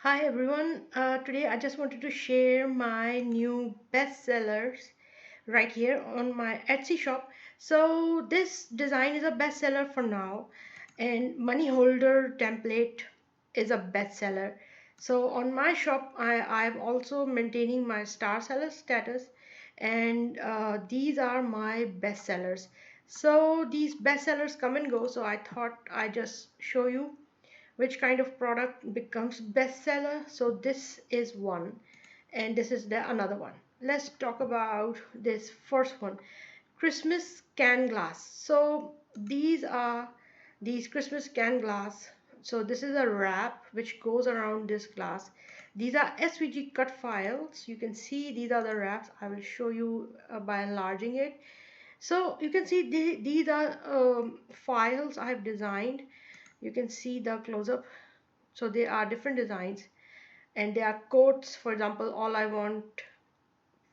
Hi everyone. Today I just wanted to share my new bestsellers right here on my Etsy shop. So this design is a bestseller for now, and money holder template is a bestseller. So on my shop, I'm also maintaining my star seller status, and these are my bestsellers. So these bestsellers come and go. So I thought I just show you which kind of product becomes bestseller. So this is one, and this is the another one. Let's talk about this first one, Christmas can glass. So these Christmas can glass. So this is a wrap which goes around this glass. These are SVG cut files. You can see these are the wraps. I will show you by enlarging it. So you can see these are files I have designed. You can see the close-up. So they are different designs, and they are quotes. For example, all I want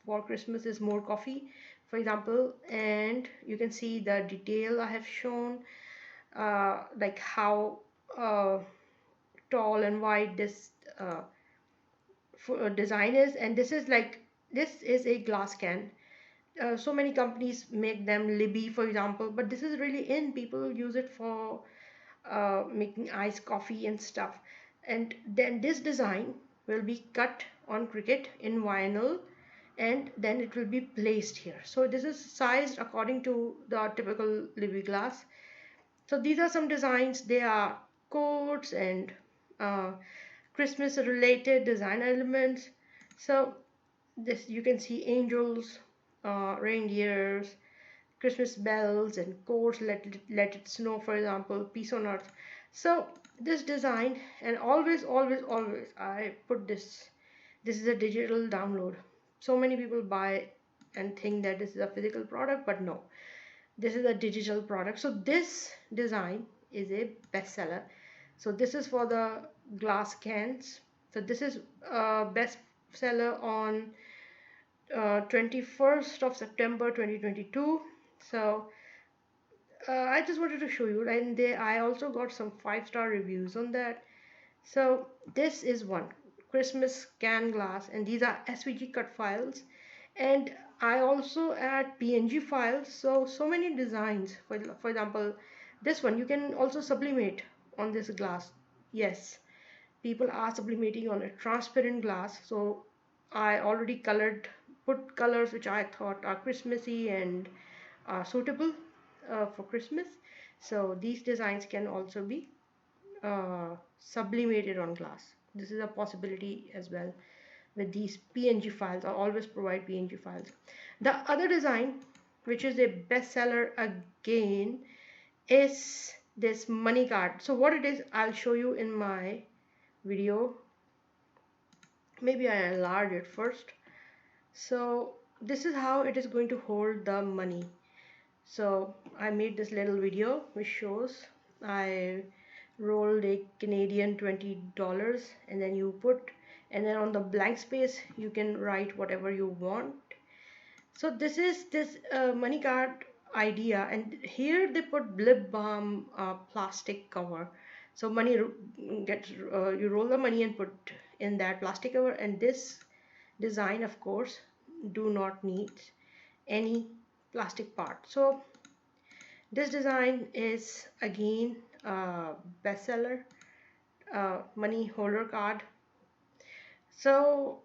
for Christmas is more coffee, for example. And you can see the detail I have shown, like how uh, tall and wide this design is. And this is a glass can. So many companies make them Libby, for example, but this is really in. People use it for making iced coffee and stuff. And then this design will be cut on Cricut in vinyl, and then it will be placed here. So this is sized according to the typical Libby glass. So these are some designs. They are quotes and uh, Christmas related design elements. So this, you can see angels, reindeers, Christmas bells, and quotes, let it snow, for example, peace on earth. So this design, and always I put this is a digital download. So many people buy and think that this is a physical product, but no, this is a digital product. So this design is a bestseller. So this is for the glass cans. So this is a bestseller on 21st of September 2022. So I just wanted to show you, and I also got some 5-star reviews on that. So this is one Christmas can glass, and these are SVG cut files, and I also add PNG files. So many designs. For example, this one you can also sublimate on this glass. Yes, people are sublimating on a transparent glass. So I already put colors which I thought are Christmassy and are suitable for Christmas. So these designs can also be sublimated on glass. This is a possibility as well with these PNG files. I always provide PNG files. The other design, which is a bestseller again, is this money card. So what it is, I'll show you in my video. Maybe I enlarge it first. So this is how it is going to hold the money. So I made this little video which shows I rolled a Canadian $20, and then you put, and then on the blank space you can write whatever you want. So this is this money card idea, and here they put lip balm plastic cover. So money gets you roll the money and put in that plastic cover, and this design of course do not need any plastic part. So this design is again a bestseller, money holder card. So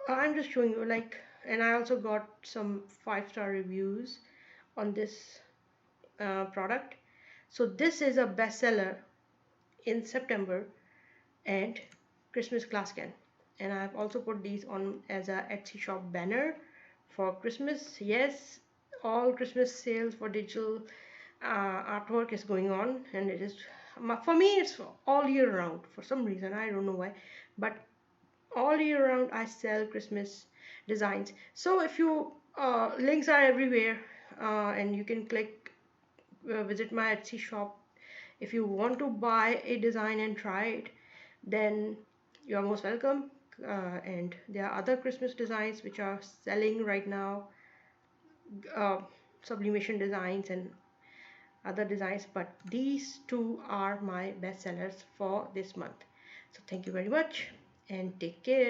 I'm just showing you, like, and I also got some 5-star reviews on this product. So this is a bestseller in September, and Christmas glass can. And I've also put these on as a Etsy shop banner for Christmas. Yes, all Christmas sales for digital artwork is going on, and it is, for me it's all year round. For some reason I don't know why, but all year round I sell Christmas designs. So if you links are everywhere, and you can click visit my Etsy shop. If you want to buy a design and try it, then you are most welcome. And there are other Christmas designs which are selling right now, uh, sublimation designs and other designs, but these two are my best sellers for this month. So thank you very much, and take care.